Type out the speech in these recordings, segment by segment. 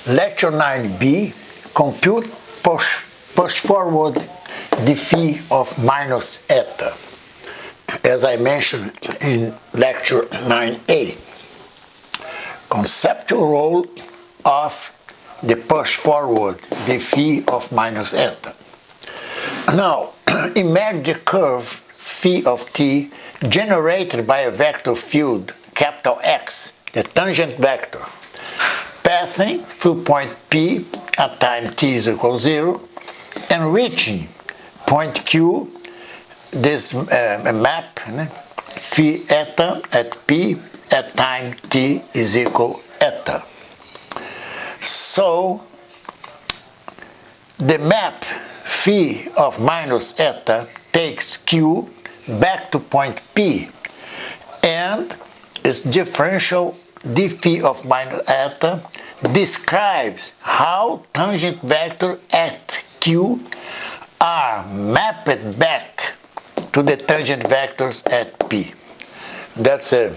Lecture 9b, compute push forward the phi of minus eta, as I mentioned in lecture 9a. Conceptual role of the push forward the phi of minus eta. Now, imagine the curve phi of t generated by a vector field capital X, the tangent vector, passing through point P at time t is equal to 0 and reaching point Q, this map phi eta at P at time t is equal eta. So the map phi of minus eta takes Q back to point P and its differential d phi of minus eta describes how tangent vector at Q are mapped back to the tangent vectors at P. That's a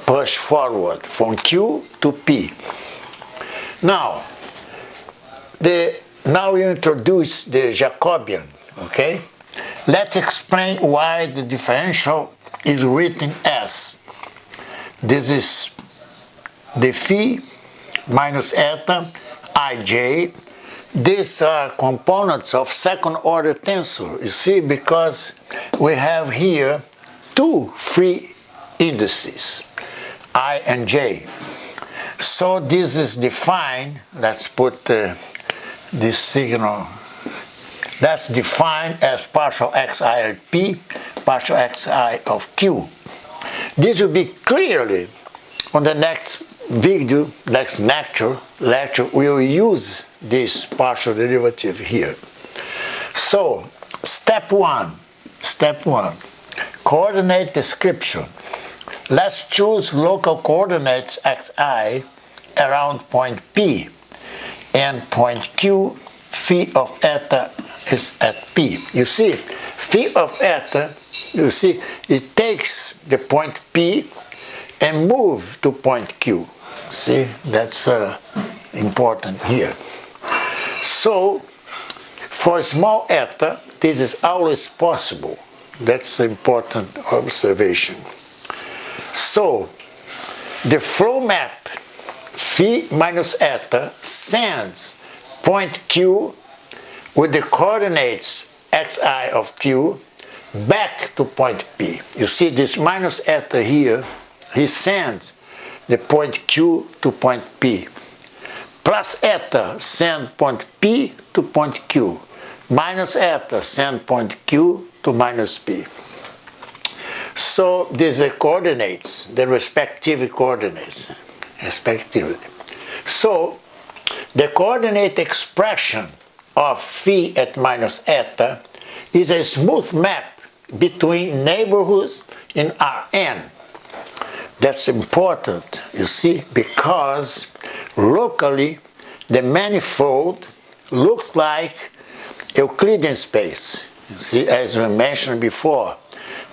push forward from Q to P. Now we introduce the Jacobian, okay? Let's explain why the differential is written as. This is the phi minus eta ij. These are components of second order tensor, you see, because we have here two free indices, I and j. So this is defined, let's put this signal, that's defined as partial xi at P, partial xi of Q. This will be clearly on the next video, next lecture, we will use this partial derivative here. So, step one, coordinate description. Let's choose local coordinates xi around point P and point Q, phi of eta is at P. You see, phi of eta, you see, it takes the point P and move to point Q. See, that's important here. So, for small eta, this is always possible. That's an important observation. So, the flow map phi minus eta sends point Q with the coordinates xi of Q back to point P. You see this minus eta here, he sends the point Q to point P. Plus eta send point P to point Q. Minus eta send point Q to minus P. So these are coordinates, the respective coordinates, respectively. So the coordinate expression of phi at minus eta is a smooth map between neighborhoods in Rn. That's important, you see, because locally the manifold looks like Euclidean space, you see, as we mentioned before,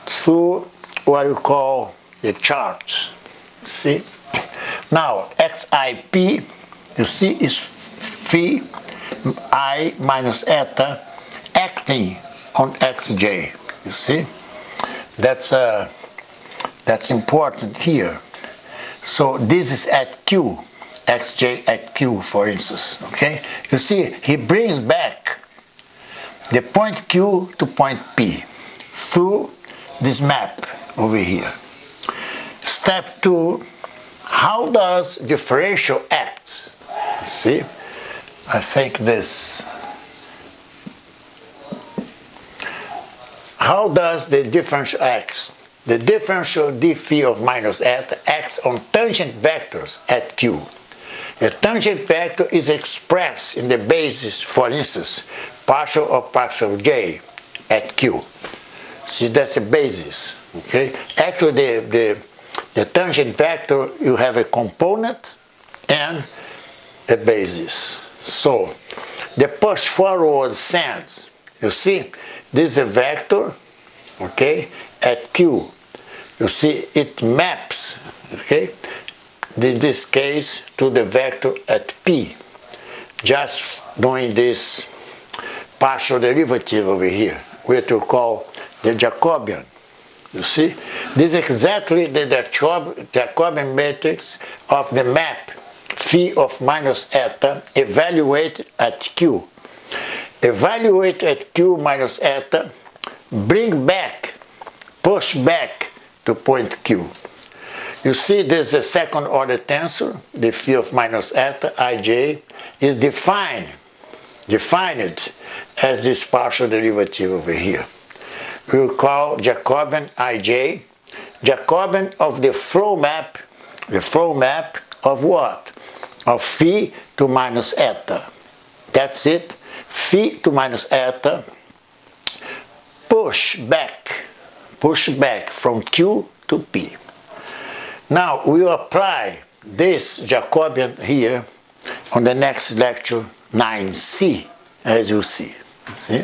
through what we call the charts. See? Now, xip, you see, is phi I minus eta acting on xj. You see? That's important here. So this is at Q, xj at Q, for instance. Okay? You see, he brings back the point Q to point P through this map over here. Step 2, how does differential act? You see, I think this. How does the differential act? The differential d phi of minus eta acts on tangent vectors at Q. A tangent vector is expressed in the basis, for instance, partial of partial j at Q. See, that's a basis, okay? Actually, the tangent vector, you have a component and a basis. So, the push forward sends, you see, this is a vector, okay, at Q. You see, it maps, okay, in this case, to the vector at P, just doing this partial derivative over here, which we call the Jacobian. You see? This is exactly the Jacobian matrix of the map phi of minus eta evaluate at Q. Evaluate at Q minus eta, bring back, push back to point Q. You see, this is a second order tensor. The phi of minus eta, ij, is defined as this partial derivative over here. We will call Jacobian ij, Jacobian of the flow map of what? Of phi to minus eta. That's it. Phi to minus eta, push back from Q to P. Now we will apply this Jacobian here on the next lecture 9c, as you see. See?